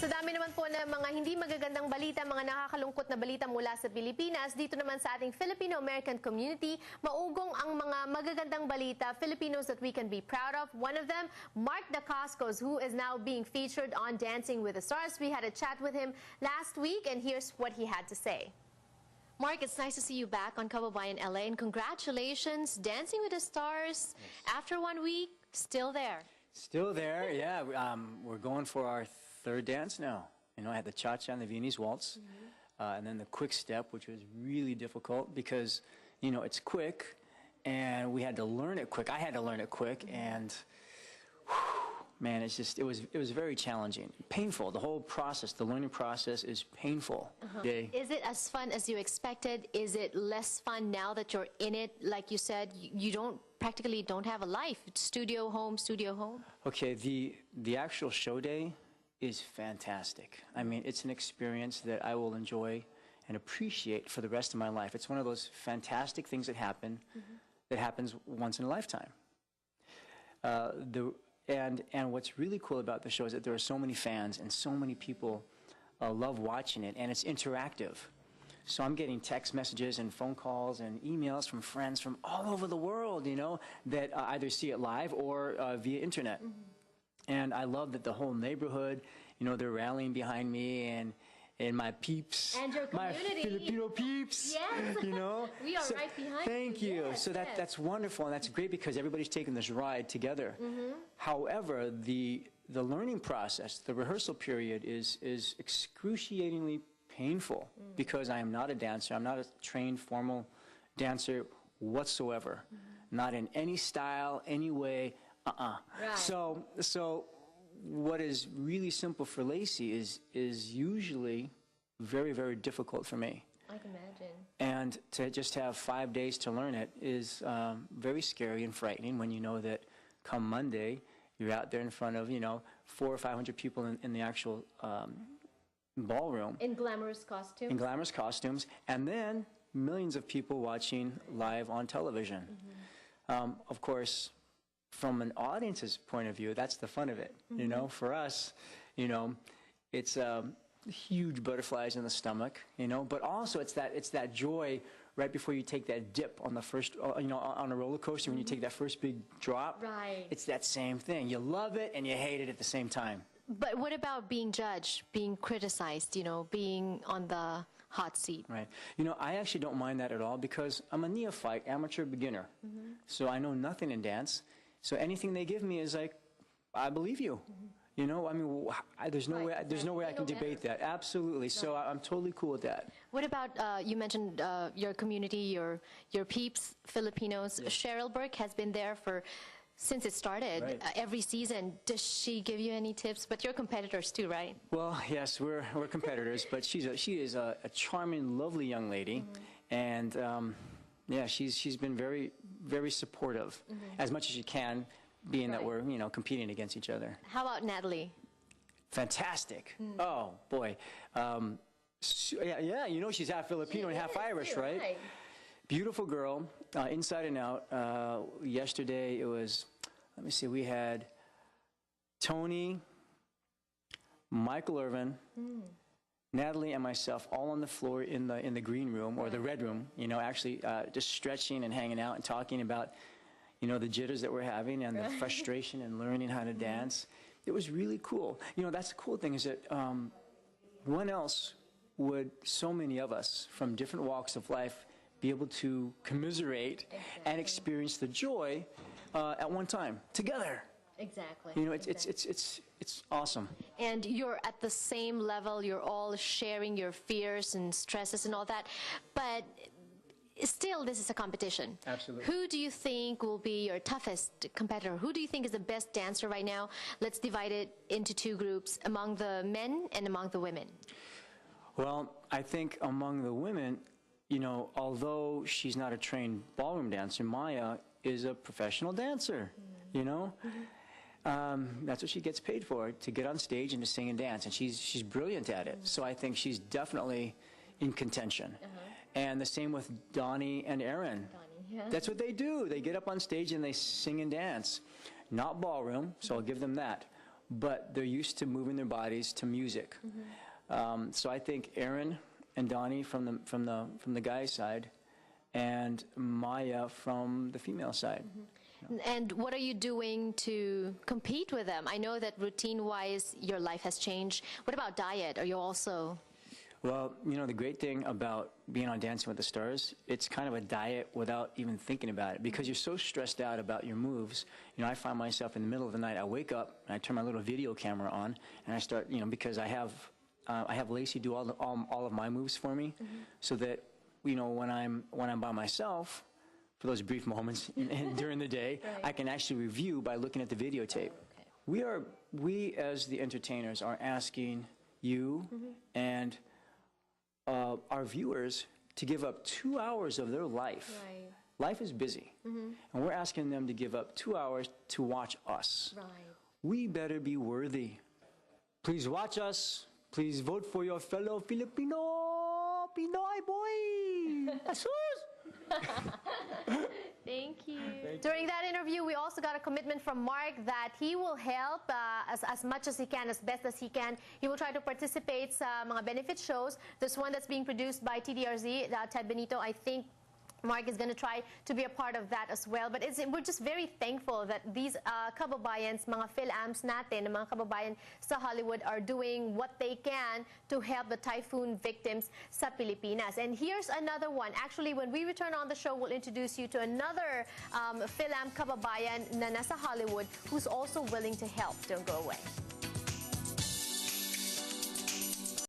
Sa dami naman po ng mga hindi magagandang balita, mga nakakalungkot na balita mula sa Pilipinas, dito naman sa ating Filipino-American community, maugong ang mga magagandang balita, Filipinos that we can be proud of. One of them, Mark Dacascos, who is now being featured on Dancing with the Stars. We had a chat with him last week, and here's what he had to say. Mark, it's nice to see you back on Kababayan, LA, and congratulations, Dancing with the Stars. Yes. After 1 week, still there. Still there, yeah. We're going for our third dance now. You know, I had the cha-cha and the Viennese waltz, and then the quick step, which was really difficult because, you know, it's quick, and we had to learn it quick. I had to learn it quick, and whew, man, it's just it was very challenging, painful. The whole process, the learning process, is painful. Is it as fun as you expected? Is it less fun now that you're in it? Like you said, you practically don't have a life. It's studio home, studio home. Okay, the actual show day is fantastic. I mean, it's an experience that I will enjoy and appreciate for the rest of my life. It's one of those fantastic things that happen, that happens once in a lifetime. And what's really cool about the show is that there are so many fans and so many people love watching it, and it's interactive. So I'm getting text messages and phone calls and emails from friends from all over the world, you know, that either see it live or via internet. And I love that the whole neighborhood, you know, they're rallying behind me and my peeps. And your community. My Filipino peeps. Yes. You know. We are right behind you. Thank you. Yes, so that's wonderful, and that's great because everybody's taking this ride together. However, the learning process, the rehearsal period is excruciatingly painful because I am not a dancer. I'm not a trained formal dancer whatsoever. Not in any style, any way. Right. So what is really simple for Lacey is usually very, very difficult for me. I can imagine. And to just have 5 days to learn it is very scary and frightening when you know that come Monday you're out there in front of, you know, 400 or 500 people in the actual ballroom. In glamorous costumes. In glamorous costumes, and then millions of people watching live on television. Of course, from an audience's point of view, that's the fun of it. You know, for us, you know, it's huge butterflies in the stomach. You know, but also it's that joy right before you take that dip on the first, you know, on a roller coaster when you take that first big drop. Right. It's that same thing. You love it and you hate it at the same time. But what about being judged, being criticized? You know, being on the hot seat. Right. You know, I actually don't mind that at all because I'm a neophyte, amateur beginner. So I know nothing in dance. So anything they give me is like, I believe you. You know, I mean, there's no way I can debate that. Absolutely. So I'm totally cool with that. What about you mentioned your community, your peeps, Filipinos. Yes. Cheryl Burke has been there since it started. Every season. Does she give you any tips? But you're competitors too, right? Well, yes, we're competitors, but she is a charming, lovely young lady, and yeah, she's been very, very supportive as much as she can, being that we're, you know, competing against each other. How about Natalie? Fantastic. Oh boy, yeah, you know she's half Filipino and half Irish, right? Beautiful girl, inside and out. Yesterday it was, let me see, we had Tony, Michael Irvin, Natalie and myself all on the floor in the green room or the red room, you know, actually just stretching and hanging out and talking about, you know, the jitters that we're having and the frustration and learning how to dance. It was really cool. You know, that's the cool thing is that when else would so many of us from different walks of life be able to commiserate and experience the joy at one time together? Exactly. You know, it's awesome. And you're at the same level. You're all sharing your fears and stresses and all that. But still, this is a competition. Absolutely. Who do you think will be your toughest competitor? Who do you think is the best dancer right now? Let's divide it into two groups, among the men and among the women. Well, I think among the women, you know, although she's not a trained ballroom dancer, Maya is a professional dancer, you know? That's what she gets paid for, to get on stage and to sing and dance, and she's brilliant at it. So I think she's definitely in contention. And the same with Donnie and Aaron. That's what they do. They get up on stage and they sing and dance. Not ballroom, so I'll give them that. but they're used to moving their bodies to music. So I think Aaron and Donnie from the guy's side, and Maya from the female side. And what are you doing to compete with them? I know that routine-wise, your life has changed. What about diet? Are you also... Well, you know, the great thing about being on Dancing with the Stars, it's kind of a diet without even thinking about it, because you're so stressed out about your moves. You know, I find myself in the middle of the night, I wake up, and I turn my little video camera on, and I start, you know, because I have Lacey do all of my moves for me, so that, you know, when I'm by myself, for those brief moments during the day, I can actually review by looking at the videotape. We as the entertainers are asking you and our viewers to give up 2 hours of their life. Life is busy, and we're asking them to give up 2 hours to watch us. We better be worthy. Please watch us. Please vote for your fellow Filipino Pinoy boy. Asus! Thank you. During that interview, we also got a commitment from Mark that he will help as much as he can, as best as he can. He will try to participate sa mga benefit shows. There's one that's being produced by TDRZ, Ted Benito. I think Mark is going to try to be a part of that as well. But we're just very thankful that these kababayans, mga Phil-Ams natin, mga kababayan sa Hollywood are doing what they can to help the typhoon victims sa Pilipinas. And here's another one. Actually, when we return on the show, we'll introduce you to another Phil-Am kababayan na nasa Hollywood who's also willing to help. Don't go away.